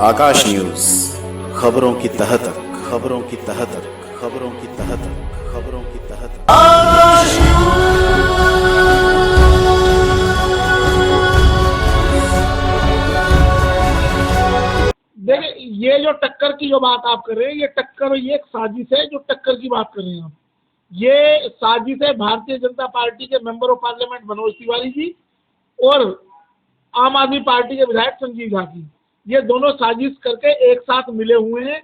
आकाश news, खबरों की तह तक, खबरों की तह तक, खबरों की तह तक, खबरों की तह तक। देखिए, ये जो टक्कर की जो बात आप कर रहे हैं, ये टक्कर, ये एक साजिश है। जो टक्कर की बात कर रहे हैं आप, ये साजिश है भारतीय जनता पार्टी के member of parliament Manoj Tiwari ji और आम आदमी पार्टी के विधायक संजीव झा की। ये दोनों साजिश करके एक साथ मिले हुए हैं।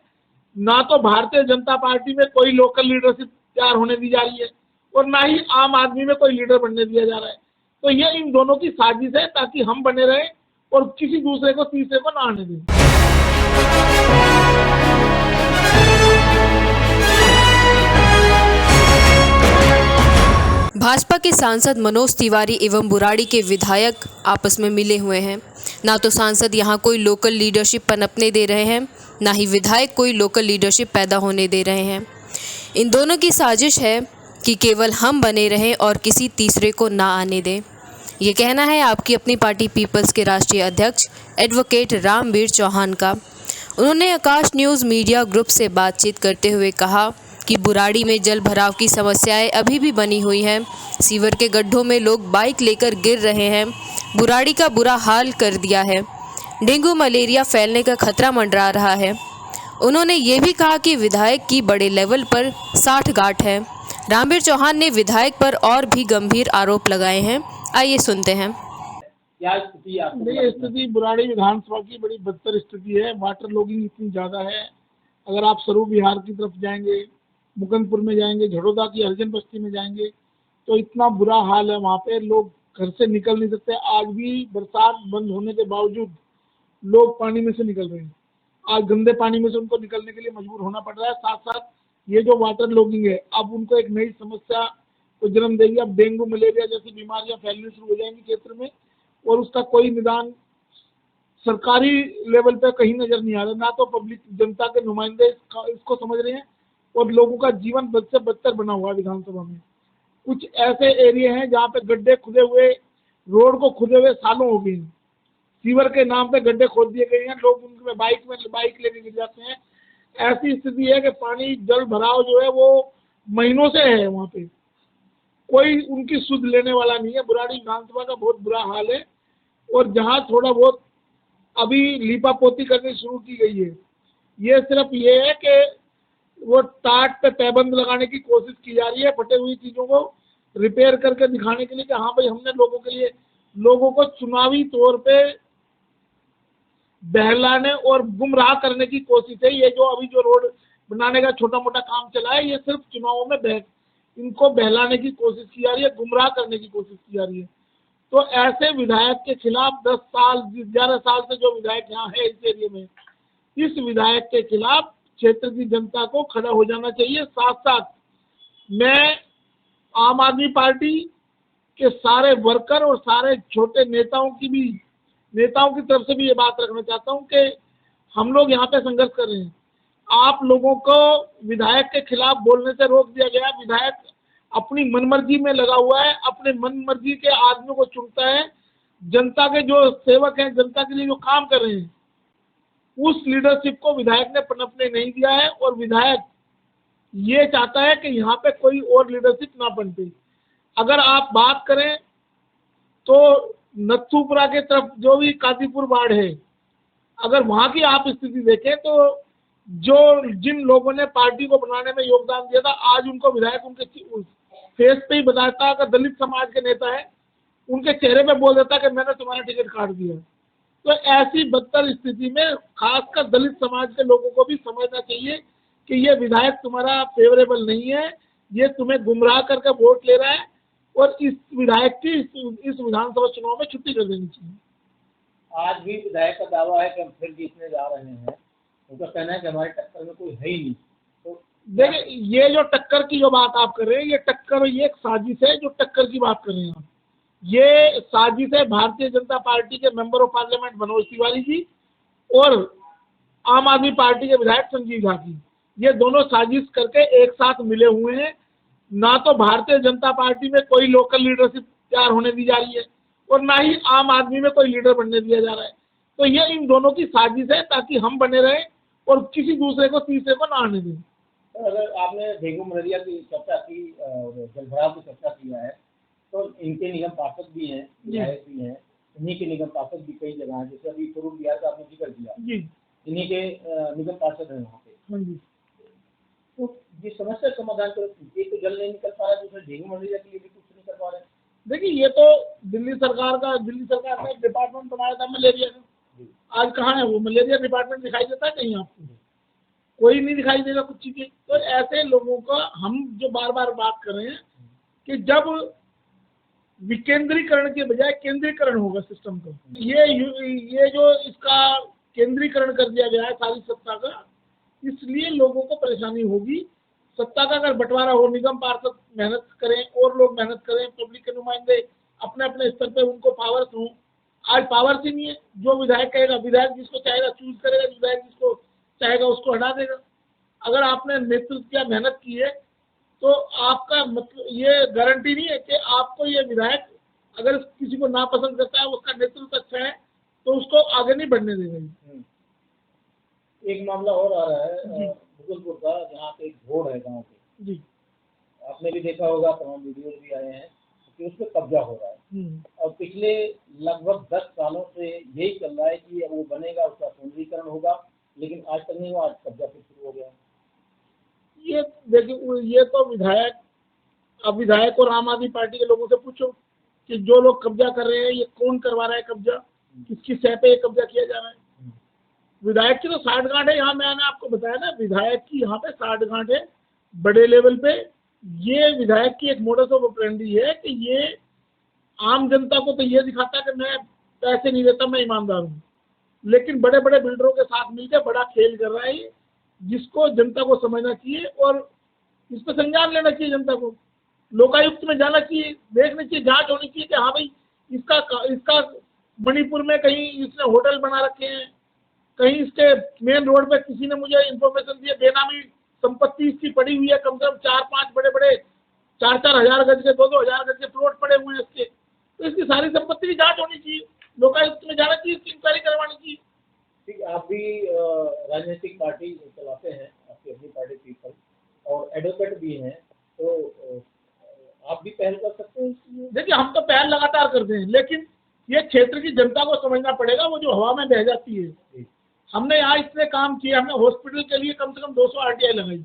ना तो भारतीय जनता पार्टी में कोई लोकल लीडरशिप तैयार होने दी जा रही है और ना ही आम आदमी में कोई लीडर बनने दिया जा रहा है। तो ये इन दोनों की साजिश है ताकि हम बने रहें और किसी दूसरे को, तीसरे को ना आने दें। भाजपा के सांसद मनोज तिवारी एवं बुराड़ी के विधायक आपस में मिले हुए हैं। ना तो सांसद यहां कोई लोकल लीडरशिप पनपने दे रहे हैं, ना ही विधायक कोई लोकल लीडरशिप पैदा होने दे रहे हैं। इन दोनों की साजिश है कि केवल हम बने रहें और किसी तीसरे को ना आने दें। ये कहना है आपकी अपनी पार्टी पीपल्स के राष्ट्रीय अध्यक्ष एडवोकेट रामवीर चौहान का। उन्होंने आकाश न्यूज़ मीडिया ग्रुप से बातचीत करते हुए कहा कि बुराड़ी में जल भराव की समस्याएं अभी भी बनी हुई हैं। सीवर के गड्ढों में लोग बाइक लेकर गिर रहे हैं। बुराड़ी का बुरा हाल कर दिया है। डेंगू मलेरिया फैलने का खतरा मंडरा रहा है। उन्होंने ये भी कहा कि विधायक की बड़े लेवल पर साठगांठ है। रामवीर चौहान ने विधायक पर और भी गंभीर आरोप लगाए हैं। आइए सुनते हैं। क्या स्थिति नहीं, स्थिति बुराड़ी विधानसभा की बड़ी बदतर स्थिति है। वाटर लॉगिंग इतनी ज्यादा है। अगर आप स्वरूप विहार की तरफ जाएंगे, मुकंदपुर में जाएंगे, झड़ोदा की हरिजन बस्ती में जाएंगे तो इतना बुरा हाल है। वहाँ पे लोग घर से निकल नहीं सकते। आज भी बरसात बंद होने के बावजूद लोग पानी में से निकल रहे हैं। आज गंदे पानी में से उनको निकलने के लिए मजबूर होना पड़ रहा है। साथ साथ ये जो वाटर लॉगिंग है, अब उनको एक नई समस्या को जन्म देगी। अब डेंगू मलेरिया जैसी बीमारियां फैलनी शुरू हो जाएंगी क्षेत्र में और उसका कोई निदान सरकारी लेवल पे कहीं नजर नहीं आ रहा। ना तो पब्लिक, जनता के नुमाइंदे इसको समझ रहे हैं और लोगों का जीवन बद से बदतर बना हुआ है। विधानसभा में कुछ ऐसे एरिया हैं जहाँ पे गड्ढे खुदे हुए, रोड को खुदे हुए सालों हो गए हैं। सीवर के नाम पे गड्ढे खोद दिए गए हैं। लोग उनमें बाइक लेके गिर जाते हैं। ऐसी स्थिति है कि पानी जल भराव जो है वो महीनों से है। वहाँ पे कोई उनकी सुध लेने वाला नहीं है। बुराड़ी विधानसभा का बहुत बुरा हाल है और जहाँ थोड़ा बहुत अभी लीपापोती करनी शुरू की गई है, ये सिर्फ ये है कि वो टाट पे पैबंद लगाने की कोशिश की जा रही है, फटे हुई चीजों को रिपेयर करके दिखाने के लिए कि हाँ भाई, हमने लोगों को चुनावी तौर पे बहलाने और गुमराह करने की कोशिश है। ये जो अभी जो रोड बनाने का छोटा मोटा काम चला है, ये सिर्फ चुनावों में इनको बहलाने की कोशिश की जा रही है, गुमराह करने की कोशिश की जा रही है। तो ऐसे विधायक के खिलाफ 10 साल 11 साल से जो विधायक यहाँ है इस एरिया में, इस विधायक के खिलाफ क्षेत्र की जनता को खड़ा हो जाना चाहिए। साथ साथ मैं आम आदमी पार्टी के सारे वर्कर और सारे छोटे नेताओं की तरफ से भी ये बात रखना चाहता हूं कि हम लोग यहाँ पे संघर्ष कर रहे हैं। आप लोगों को विधायक के खिलाफ बोलने से रोक दिया गया। विधायक अपनी मनमर्जी में लगा हुआ है, अपने मनमर्जी के आदमियों को चुनता है। जनता के जो सेवक हैं, जनता के लिए जो काम कर रहे हैं, उस लीडरशिप को विधायक ने पनपने नहीं दिया है और विधायक ये चाहता है कि यहाँ पे कोई और लीडरशिप ना पनपे। अगर आप बात करें तो नथुपुरा के तरफ जो भी कादीपुर वार्ड है, अगर वहाँ की आप स्थिति देखें तो जिन लोगों ने पार्टी को बनाने में योगदान दिया था, आज उनको विधायक उनके फेस पे ही बताता कि दलित समाज के नेता है, उनके चेहरे पे बोल देता कि मैंने तुम्हारा टिकट काट दिया। तो ऐसी बदतर स्थिति में खासकर दलित समाज के लोगों को भी समझना चाहिए कि ये विधायक तुम्हारा फेवरेबल नहीं है, ये तुम्हें गुमराह करके वोट ले रहा है और इस विधायक की इस विधानसभा चुनाव में छुट्टी कर देनी चाहिए। आज भी विधायक का दावा है कि हम फिर जीतने जा रहे हैं। उनका कहना है कि हमारी टक्कर में कोई है ही नहीं। तो देखिए, ये जो टक्कर की जो बात आप कर रहे हैं, ये एक साजिश है। जो टक्कर की बात कर रहे हैं आप, ये साजिश है भारतीय जनता पार्टी के member of parliament Manoj Tiwari ji और आम आदमी पार्टी के विधायक संजीव झा की। ये दोनों साजिश करके एक साथ मिले हुए हैं। ना तो भारतीय जनता पार्टी में कोई लोकल लीडरशिप तैयार होने दी जा रही है और ना ही आम आदमी में कोई लीडर बनने दिया जा रहा है। तो ये इन दोनों की साजिश है ताकि हम बने रहें और किसी दूसरे को तीसरे को ना आने दें। अगर आपने डेंगू मलेरिया की चर्चा की और जलभराव की चर्चा किया है, तो इनके निगम पार्षद भी हैं, विधायक भी हैं, इन्हीं के निगम पार्षद भी कई जगह हैं, जैसे अभी स्वरूप बिहार का आपने जिक्र किया, जी इन्हीं के निगम पार्षद हैं वहाँ पे। हाँ जी। तो ये समस्या का समाधान करो, एक तो जल नहीं निकल पा रहा है, दूसरे डेंगू मलेरिया के लिए भी कुछ नहीं कर पा रहे हैं। देखिए ये तो दिल्ली सरकार ने एक डिपार्टमेंट बनाया था मलेरिया का, आज कहाँ है वो मलेरिया डिपार्टमेंट? दिखाई देता है कहीं आपको? कोई नहीं दिखाई देगा कुछ चीजें। तो ऐसे लोगों का हम जो बार बार बात कर रहे हैं कि जब विकेंद्रीकरण के बजाय केंद्रीकरण होगा सिस्टम का, ये जो इसका केंद्रीकरण कर दिया गया है सारी सत्ता का, इसलिए लोगों को परेशानी होगी। सत्ता का अगर बंटवारा हो, निगम पार्षद मेहनत करें और लोग मेहनत करें, पब्लिक के नुमाइंदे अपने अपने स्तर पे उनको पावर्स हों। आज पावर्स ही नहीं है, जो विधायक कहेगा, विधायक जिसको चाहेगा चूज करेगा, विधायक जिसको चाहेगा उसको हटा देगा। अगर आपने नेतृत्व किया, मेहनत की है, तो आपका मतलब ये गारंटी नहीं है कि आपको ये विधायक अगर किसी को नापसंद करता है, उसका नेतृत्व अच्छा है तो उसको आगे नहीं बढ़ने देगा। एक मामला और आ रहा है भुगलपुर का, जहाँ पे एक रोड है गांव के, जी आपने भी देखा होगा, तमाम वीडियोज भी आए हैं कि उस पर कब्जा हो रहा है। और पिछले लगभग 10 सालों से यही चल रहा है कि वो बनेगा, उसका सौंदर्यीकरण होगा, लेकिन आज तक नहीं हुआ, आज कब्जा फिर शुरू हो गया। ये देखिए, ये तो विधायक और आम आदमी पार्टी के लोगों से पूछो कि जो लोग कब्जा कर रहे हैं ये कौन करवा रहा है कब्जा, किसकी सह पे ये कब्जा किया जा रहा है। विधायक की तो 60 गांठ है, यहाँ मैंने आपको बताया ना, विधायक की यहाँ पे 60 गांठ है बड़े लेवल पे। ये विधायक की एक मोडस ऑफ ऑपरेंडी है कि ये आम जनता को तो ये दिखाता है कि मैं पैसे नहीं देता, मैं ईमानदार हूँ, लेकिन बड़े बड़े बिल्डरों के साथ मिलकर बड़ा खेल कर रहा है ये, जिसको जनता को समझना चाहिए और इस पर संज्ञान लेना चाहिए। जनता को लोकायुक्त में जाना चाहिए, देखना चाहिए, जांच होनी चाहिए कि हाँ भाई इसका मणिपुर में कहीं इसने होटल बना रखे हैं, कहीं इसके मेन रोड पे किसी ने मुझे इंफॉर्मेशन दी है बेनामी संपत्ति इसकी पड़ी हुई है, कम से कम 4-5 बड़े 4-4 हजार गज के 2-2 हजार गज के प्लॉट पड़े हुए हैं इसके, तो इसकी सारी संपत्ति की जांच होनी चाहिए, लोकायुक्त में जाना चाहिए, इसकी इंक्वायरी करवानी चाहिए। ठीक, आप भी राजनीतिक पार्टी चलाते हैं, आपकी अपनी पार्टी पीपल, और एडवोकेट भी हैं, तो आप भी पहल कर सकते हैं इसलिए। देखिए हम तो पहल लगातार करते हैं, लेकिन ये क्षेत्र की जनता को समझना पड़ेगा, वो जो हवा में बह जाती है। हमने यहाँ इतने काम किए, हमने हॉस्पिटल के लिए कम से कम 200 RTI लगाई,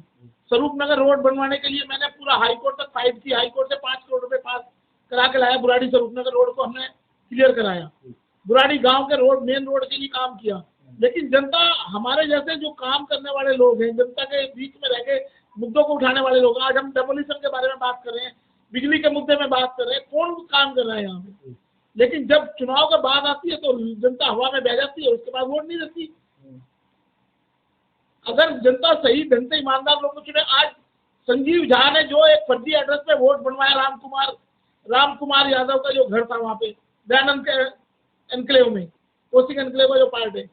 स्वरूप नगर रोड बनवाने के लिए मैंने पूरा हाईकोर्ट तक फाइट की, हाईकोर्ट से 5 करोड़ रुपए पास करा के लाया, बुराड़ी स्वरूप नगर रोड को हमने क्लियर कराया, बुराड़ी गांव के रोड मेन रोड के लिए काम किया। लेकिन जनता, हमारे जैसे जो काम करने वाले लोग हैं, जनता के बीच में रह के मुद्दों को उठाने वाले लोग, आज हम डेमोलिशन के बारे में बात कर रहे हैं, बिजली के मुद्दे में बात कर रहे हैं, कौन काम कर रहा है यहाँ पे? लेकिन जब चुनाव का बात आती है तो जनता हवा में बह जाती है, उसके बाद वोट नहीं देती। अगर जनता सही ढंग से ईमानदार लोगों को चुने, आज संजीव झा ने जो एक फर्जी एड्रेस पे वोट बनवाया, राम कुमार यादव का जो घर था वहाँ पे दयानंद के एनक्लेव में, कोसिंग एनक्लेव का जो पार्ट है,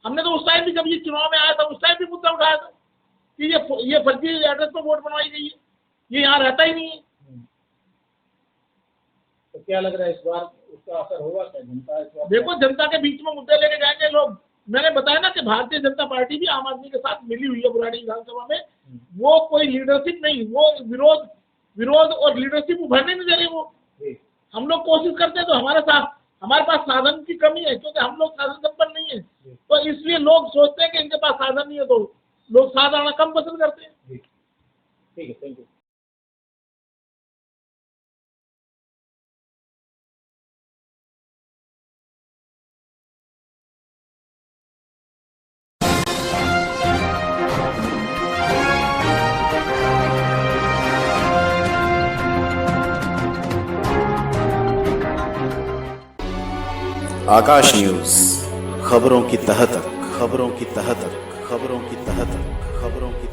हमने तो उस टाइम भी, जब ये चुनाव में आया था उस टाइम भी मुद्दा उठाया था कि ये फर्जी एड्रेस पे वोट बनवाई गई है, ये यहाँ रहता ही नहीं है। तो क्या लग रहा है इस बार उसका असर होगा क्या? जनता इस बार देखो, जनता के बीच में मुद्दे लेके जाएंगे लोग। मैंने बताया ना कि भारतीय जनता पार्टी भी आम आदमी के साथ मिली हुई है बुराड़ी विधानसभा में, वो कोई लीडरशिप नहीं, वो विरोध और लीडरशिप उभरने नहीं दे रही। वो हम लोग कोशिश करते हैं तो हमारे पास साधन की कमी है, क्योंकि हम लोग साधन संपन्न नहीं है, तो इसलिए लोग सोचते हैं कि इनके पास साधन नहीं है, तो लोग साधन कम पसंद करते हैं। ठीक है, थैंक यू। आकाश न्यूज, खबरों की तह तक, खबरों की तह तक, खबरों की तह तक, खबरों की